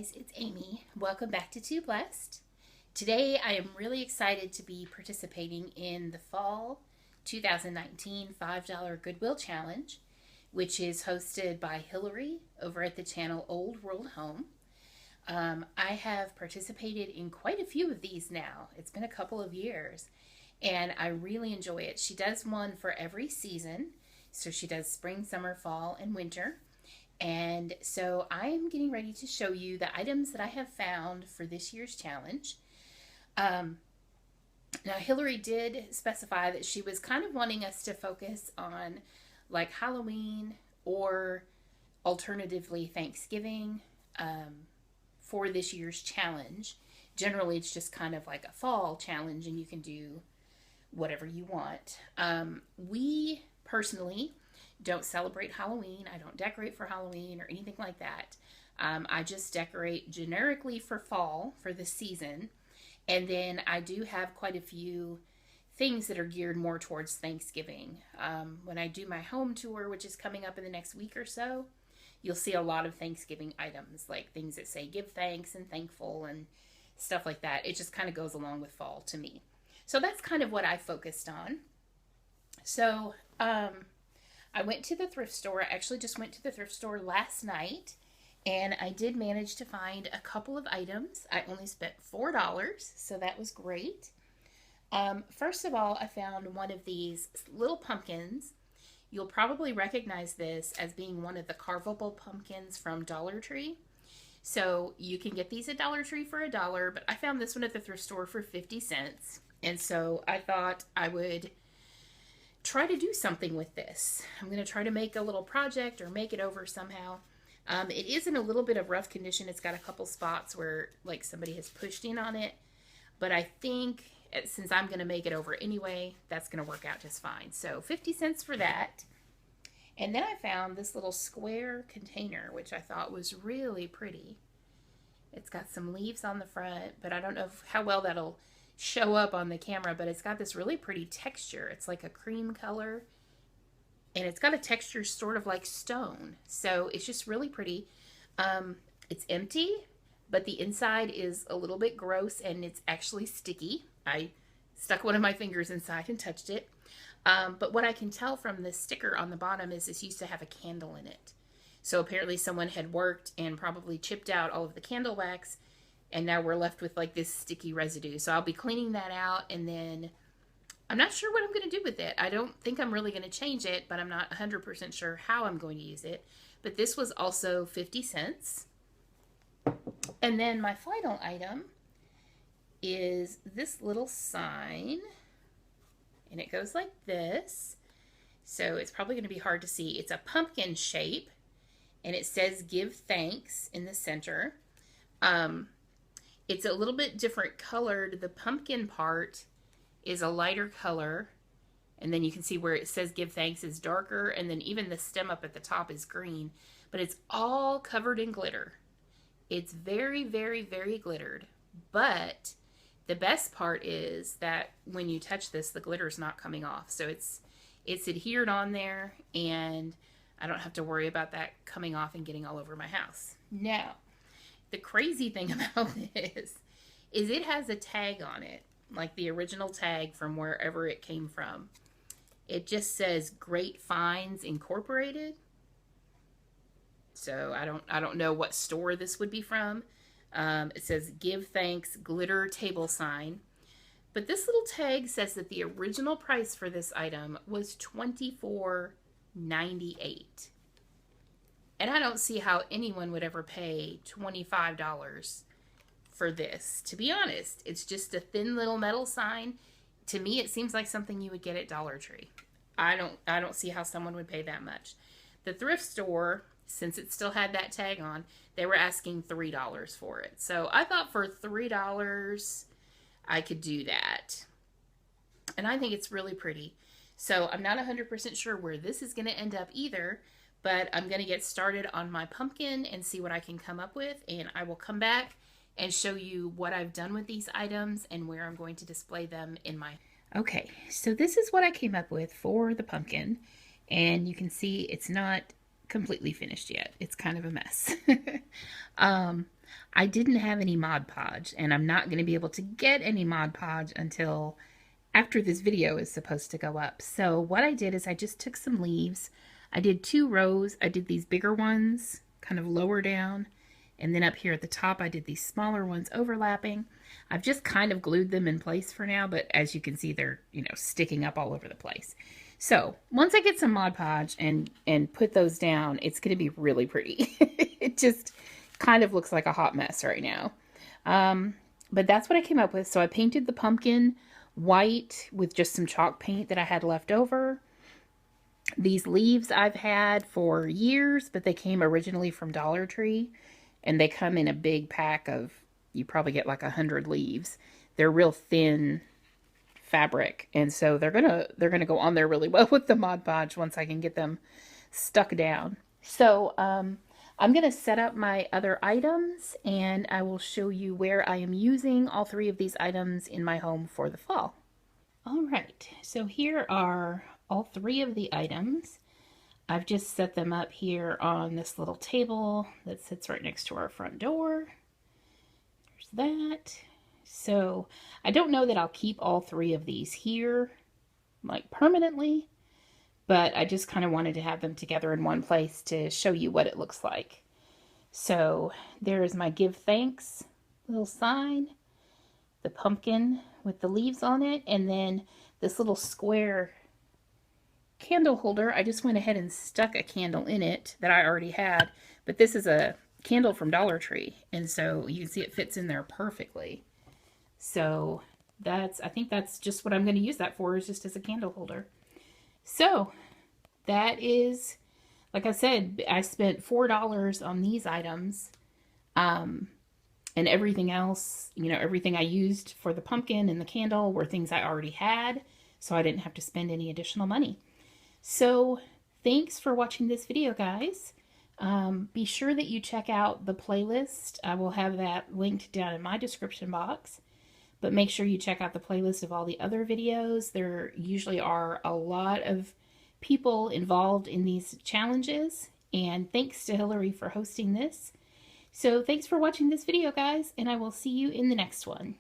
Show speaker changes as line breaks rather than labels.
guys, it's Amy. Welcome back to Too Blessed. Today I am really excited to be participating in the fall 2019 $5 Goodwill Challenge, which is hosted by Hilary over at the channel Old World Home. I have participated in quite a few of these now. It's been a couple of years and I really enjoy it. She does one for every season. So she does spring, summer, fall, and winter. And so I'm getting ready to show you the items that I have found for this year's challenge. Um, Now, Hillary did specify that she was kind of wanting us to focus on like Halloween or alternatively Thanksgiving for this year's challenge. Generally, it's just kind of like a fall challenge and you can do whatever you want. We personally don't celebrate Halloween. I don't decorate for Halloween or anything like that. I just decorate generically for fall for the season. And then I do have quite a few things that are geared more towards Thanksgiving. When I do my home tour, which is coming up in the next week or so, you'll see a lot of Thanksgiving items, like things that say give thanks and thankful and stuff like that. It just kind of goes along with fall to me. So that's kind of what I focused on. So I went to the thrift store. I actually just went to the thrift store last night and I did manage to find a couple of items. I only spent $4, so that was great. First of all, I found one of these little pumpkins. You'll probably recognize this as being one of the carvable pumpkins from Dollar Tree. So you can get these at Dollar Tree for $1, but I found this one at the thrift store for 50 cents. And so I thought I would try to do something with this. I'm going to try to make a little project or make it over somehow. It is in a little bit of rough condition. It's got a couple spots where like somebody has pushed in on it, but I think since I'm going to make it over anyway, that's going to work out just fine. So 50 cents for that. And then I found this little square container, which I thought was really pretty. It's got some leaves on the front, but I don't know how well that'll show up on the camera, but it's got this really pretty texture. It's like a cream color and it's got a texture sort of like stone. So it's just really pretty. It's empty, but the inside is a little bit gross and it's actually sticky. I stuck one of my fingers inside and touched it. But what I can tell from the sticker on the bottom is this used to have a candle in it. So apparently someone had worked and probably chipped out all of the candle wax and now we're left with like this sticky residue. So I'll be cleaning that out and then I'm not sure what I'm going to do with it. I don't think I'm really going to change it, but I'm not 100% sure how I'm going to use it. But this was also 50 cents. And then my final item is this little sign. And it goes like this. So it's probably going to be hard to see. It's a pumpkin shape. And it says give thanks in the center. It's a little bit different colored. The pumpkin part is a lighter color. And then you can see where it says give thanks is darker. And then even the stem up at the top is green. But it's all covered in glitter. It's very, very, very glittered. But the best part is that when you touch this, the glitter is not coming off. So it's adhered on there. And I don't have to worry about that coming off and getting all over my house. Now, the crazy thing about this is it has a tag on it, like the original tag from wherever it came from. It just says Great Finds Incorporated. So I don't know what store this would be from. It says give thanks glitter table sign. But this little tag says that the original price for this item was $24.98. And I don't see how anyone would ever pay $25 for this. To be honest, it's just a thin little metal sign. To me, it seems like something you would get at Dollar Tree. I don't see how someone would pay that much. The thrift store, since it still had that tag on, they were asking $3 for it. So I thought for $3, I could do that. And I think it's really pretty. So I'm not 100% sure where this is going to end up either, but I'm going to get started on my pumpkin and see what I can come up with. And I will come back and show you what I've done with these items and where I'm going to display them in my... Okay, so this is what I came up with for the pumpkin. And you can see it's not completely finished yet. It's kind of a mess. I didn't have any Mod Podge, and I'm not going to be able to get any Mod Podge until after this video is supposed to go up. So what I did is I just took some leaves. I did 2 rows. I did these bigger ones kind of lower down, and then up here at the top I did these smaller ones overlapping. I've just kind of glued them in place for now, but as you can see, they're, you know, sticking up all over the place. So once I get some Mod Podge and put those down, it's going to be really pretty. It just kind of looks like a hot mess right now. But that's what I came up with. So I painted the pumpkin white with just some chalk paint that I had left over. These leaves I've had for years, but they came originally from Dollar Tree, and they come in a big pack of, you probably get like 100 leaves. They're real thin fabric, and so they're gonna go on there really well with the Mod Podge once I can get them stuck down. So I'm gonna set up my other items, and I will show you where I am using all 3 of these items in my home for the fall. All right, so here are all 3 of the items. I've just set them up here on this little table that sits right next to our front door. There's that. So I don't know that I'll keep all 3 of these here like permanently, but I just kind of wanted to have them together in one place to show you what it looks like. So there's my give thanks little sign, the pumpkin with the leaves on it, and then this little square candle holder. I just went ahead and stuck a candle in it that I already had, but this is a candle from Dollar Tree, and so you can see it fits in there perfectly. So I think that's just what I'm going to use that for, is just as a candle holder. So that is, like I said, I spent $4 on these items, and everything else, you know, everything I used for the pumpkin and the candle were things I already had, so I didn't have to spend any additional money. So thanks for watching this video, guys. Be sure that you check out the playlist. I will have that linked down in my description box. But make sure you check out the playlist of all the other videos. There usually are a lot of people involved in these challenges. And thanks to Hilary for hosting this. So thanks for watching this video, guys, and I will see you in the next one.